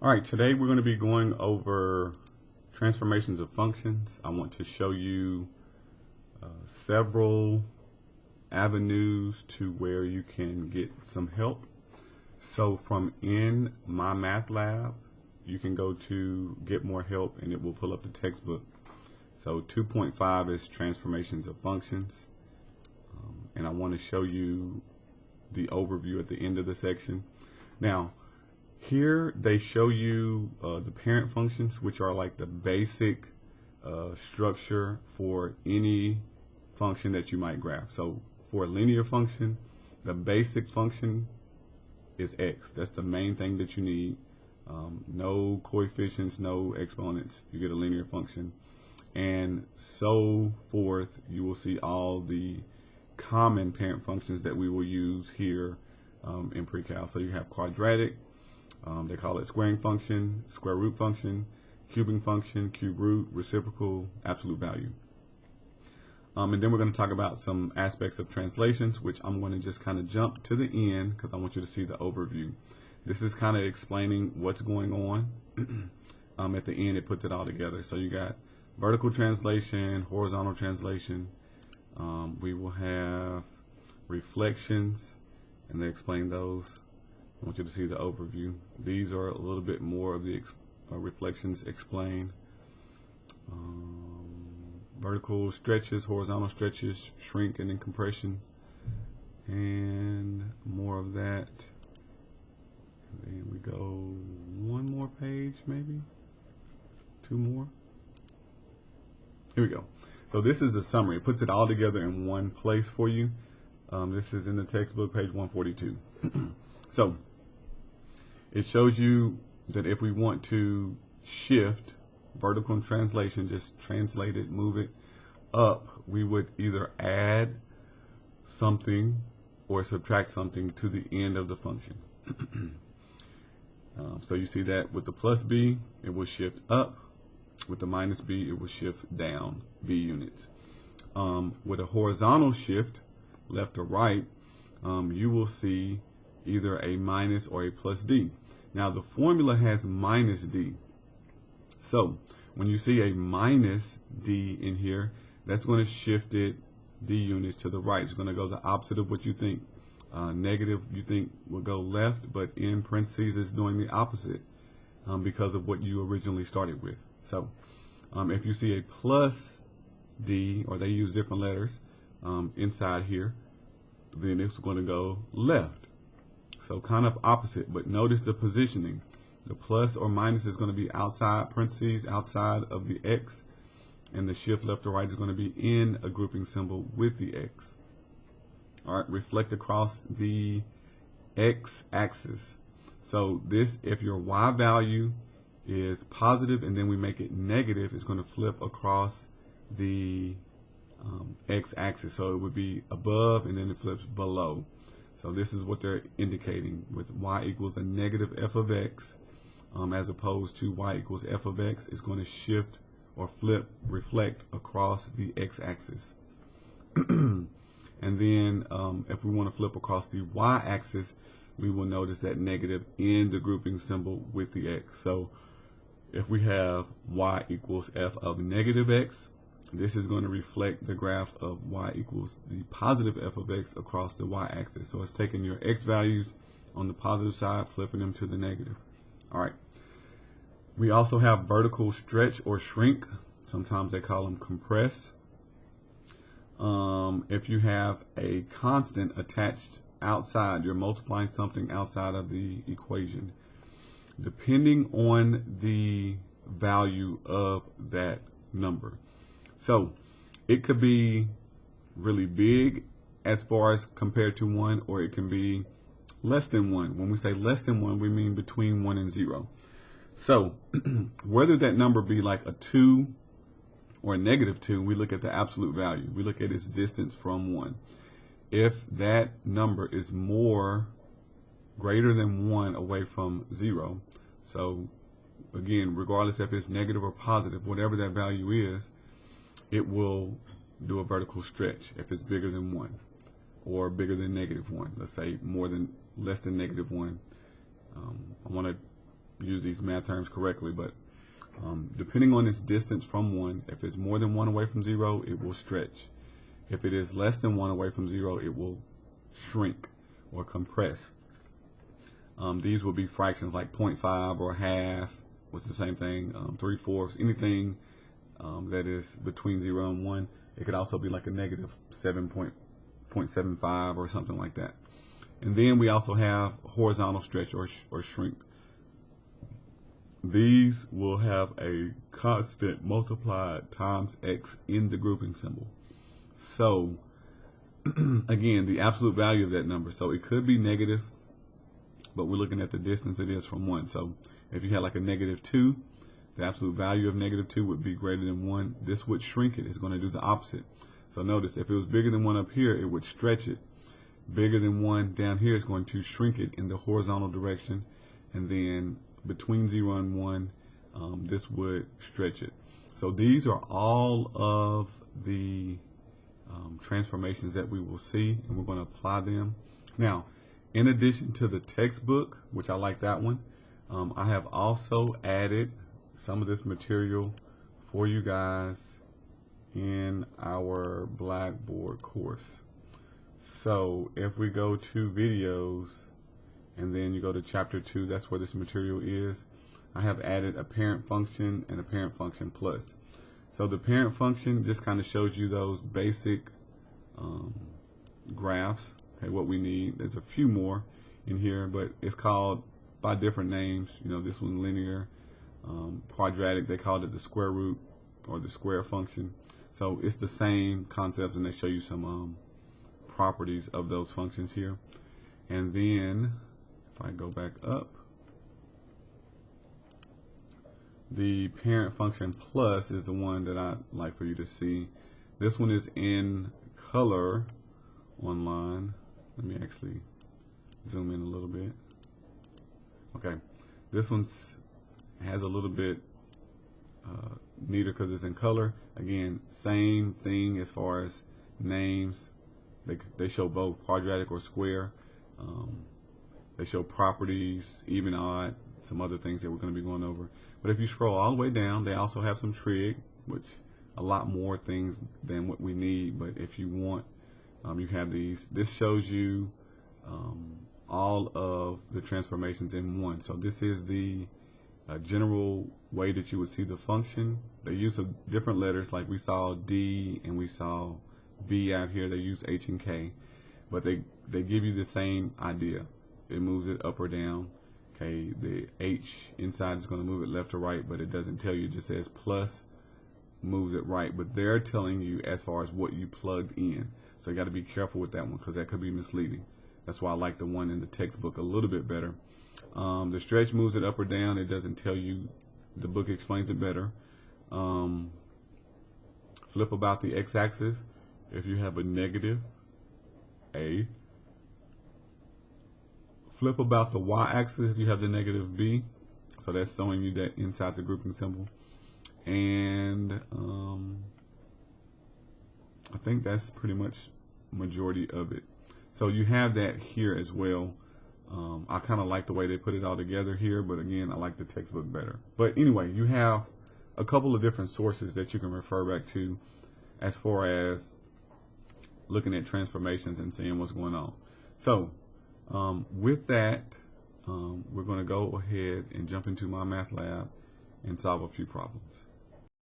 All right, today we're going to be going over transformations of functions. I want to show you several avenues to where you can get some help. So from in Mymathlab, you can go to get more help and it will pull up the textbook. So 2.5 is transformations of functions. And I want to show you the overview at the end of the section. Now, here they show you the parent functions, which are like the basic structure for any function that you might graph. So for a linear function, the basic function is x. That's the main thing that you need. No coefficients, no exponents. You get a linear function. And so forth, you will see all the common parent functions that we will use here in Precal. So you have quadratic, they call it squaring function, square root function, cubing function, cube root, reciprocal, absolute value. And then we're going to talk about some aspects of translations, which I'm going to just kind of jump to the end because I want you to see the overview. This is kind of explaining what's going on. At the end, it puts it all together. So you got vertical translation, horizontal translation. We will have reflections, and they explain those. I want you to see the overview. These are a little bit more of the reflections explained. Vertical stretches, horizontal stretches, shrink and then compression, and more of that. And then we go one more page, maybe two more. Here we go. So this is a summary. It puts it all together in one place for you. This is in the textbook, page 142. So it shows you that if we want to shift vertical translation, just translate it, move it up, we would either add something or subtract something to the end of the function. So you see that with the plus b, it will shift up. With the minus b, it will shift down b units. With a horizontal shift, left or right, you will see either a minus or a plus d. Now the formula has minus d. So when you see a minus d in here, that's going to shift it d units to the right. It's going to go the opposite of what you think. Negative you think will go left, but in parentheses it's doing the opposite because of what you originally started with. So if you see a plus d, or they use different letters inside here, then it's going to go left. So kind of opposite, but notice the positioning. The plus or minus is going to be outside parentheses, outside of the x, and the shift left or right is going to be in a grouping symbol with the x. All right, reflect across the x-axis. So this, if your y value is positive and then we make it negative, it's going to flip across the x-axis. So it would be above and then it flips below. So this is what they're indicating with y equals a negative f of x, as opposed to y equals f of x. It's going to shift or flip, reflect across the x-axis. And then if we want to flip across the y-axis, we will notice that negative in the grouping symbol with the x. So if we have y equals f of negative x, this is going to reflect the graph of y equals the positive f of x across the y-axis. So it's taking your x values on the positive side, flipping them to the negative. All right. We also have vertical stretch or shrink. Sometimes they call them compress. If you have a constant attached outside, you're multiplying something outside of the equation. Depending on the value of that number. So it could be really big as far as compared to 1, or it can be less than 1. When we say less than 1, we mean between 1 and 0. So whether that number be like a 2 or a negative 2, we look at the absolute value. We look at its distance from 1. If that number is greater than 1 away from 0, so again, regardless if it's negative or positive, whatever that value is, it will do a vertical stretch if it's bigger than 1 or bigger than negative 1. Let's say less than negative 1. I want to use these math terms correctly, but depending on its distance from 1, if it's more than 1 away from 0, it will stretch. If it is less than 1 away from 0, it will shrink or compress. These will be fractions like 0.5 or half, which is the same thing, 3/4, anything that is between 0 and 1. It could also be like a negative 7.75 or something like that. And then we also have horizontal stretch or shrink. These will have a constant multiplied times x in the grouping symbol. So again, the absolute value of that number. So it could be negative, but we're looking at the distance it is from 1. So if you had like a -2, the absolute value of -2 would be greater than 1. This would shrink it. It's going to do the opposite. So notice, if it was bigger than 1 up here, it would stretch it. Bigger than 1 down here is going to shrink it in the horizontal direction. And then between 0 and 1, this would stretch it. So these are all of the transformations that we will see, and we're going to apply them. Now, in addition to the textbook, which I like that one, I have also added some of this material for you guys in our Blackboard course. So if we go to videos and then you go to chapter 2, that's where this material is. I have added a parent function and a parent function plus. So the parent function just kind of shows you those basic graphs, okay, what we need. There's a few more in here, but it's called by different names. You know, this one linear, quadratic, they called it the square root or the square function. So it's the same concepts, and they show you some properties of those functions here. And then if I go back up, the parent function plus is the one that I'd like for you to see. This one is in color online. Let me actually zoom in a little bit. Okay, this one has a little bit neater because it's in color. Again, same thing as far as names. They show both quadratic or square. They show properties, even, odd, some other things that we're going to be going over. But if you scroll all the way down, they also have some trig, which a lot more things than what we need. But if you want, you have these. This shows you all of the transformations in one. So this is the general way that you would see the function. They use some different letters, like we saw D and we saw B out here. They use H and K, but they give you the same idea. It moves it up or down. Okay, the H inside is going to move it left or right, but it doesn't tell you. It just says plus moves it right, but they're telling you as far as what you plugged in. So you got to be careful with that one because that could be misleading. That's why I like the one in the textbook a little bit better. The stretch moves it up or down. It doesn't tell you. The book explains it better. Flip about the x-axis. If you have a negative A. Flip about the y-axis if you have the negative B. So that's showing you that inside the grouping symbol. And I think that's pretty much majority of it. So you have that here as well. I kind of like the way they put it all together here, but again, I like the textbook better. But anyway, you have a couple of different sources that you can refer back to as far as looking at transformations and seeing what's going on. So with that, we're going to go ahead and jump into Mymathlab and solve a few problems.